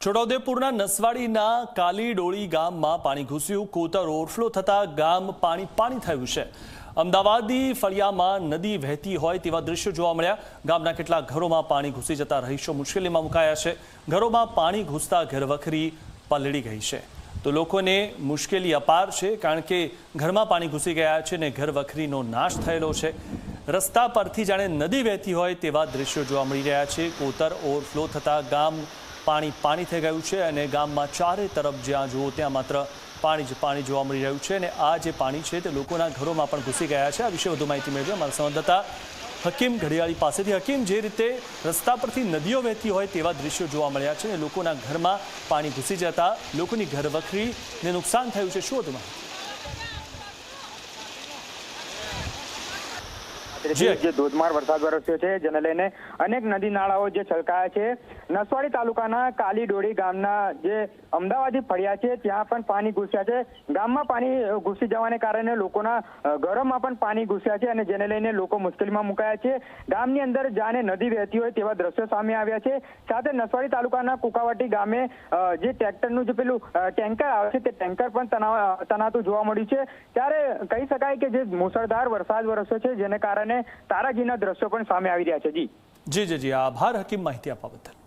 છોટાઉદેપુરના નસવાડીના કાલીડોળી ગામમાં પાણી ઘૂસ્યું। કોતર ઓવરફ્લો થતા ગામ પાણી થયું છે। અમદાવાદી ફળિયામાં નદી વહેતી હોય તેવા દ્રશ્યો જોવા મળ્યા। ગામના કેટલાક ઘરોમાં પાણી ઘૂસી જતા રહીશો મુશ્કેલીમાં મુકાયા છે। ઘરોમાં પાણી ઘૂસતા ઘરવખરી પલળી ગઈ છે તો લોકોને મુશ્કેલી અપાર છે, કારણ કે ઘરમાં પાણી ઘૂસી ગયા છે અને ઘરવખરીનો નાશ થયેલો છે। રસ્તા પરથી જાણે નદી વહેતી હોય તેવા દ્રશ્યો જોવા મળી રહ્યા છે। કોતર ઓવરફ્લો થતા ગામ પાણી થઈ ગયું છે અને ગામમાં ચારે તરફ જ્યાં જુઓ ત્યાં માત્ર પાણી જ પાણી જોવા મળી રહ્યું છે અને આ જે પાણી છે તે લોકોના ઘરોમાં પણ ઘૂસી ગયા છે। આ વિશે વધુ માહિતી મેળવી અમારા સંવાદદાતા હકીમ ઘડિયાળી પાસેથી। હકીમ, જે રીતે રસ્તા પરથી નદીઓ વહેતી હોય તેવા દ્રશ્યો જોવા મળ્યા છે અને લોકોના ઘરમાં પાણી ઘૂસી જતા લોકોની ઘરવખરીને નુકસાન થયું છે, શું હતું? જે ધોધમાર વરસાદ વરસ્યો છે જેને લઈને અનેક નદી નાળાઓ જે છલકાયા છે। નસવાડી તાલુકાના કાલીડોળી ગામના જે અમદાવાદી ફળિયા છે ત્યાં પણ પાણી ઘૂસ્યા છે। ગામમાં પાણી ઘૂસી જવાને કારણે લોકોના ઘરોમાં પણ પાણી ઘૂસ્યા છે અને જેને લઈને લોકો મુશ્કેલીમાં મુકાયા છે। ગામની અંદર જાણે નદી વહેતી હોય તેવા દ્રશ્યો સામે આવ્યા છે। સાથે નસવાડી તાલુકાના કુકાવાટી ગામે જે ટ્રેક્ટરનું જે પેલું ટેન્કર આવે છે તે ટેન્કર પણ તણાતું જોવા મળ્યું છે। ત્યારે કહી શકાય કે જે મુસળધાર વરસાદ વરસ્યો છે જેને કારણે તારાજીના દ્રશ્યો પણ સામે આવી રહ્યા છે। જી આભાર હકીમ, માહિતી આપવા બદલ।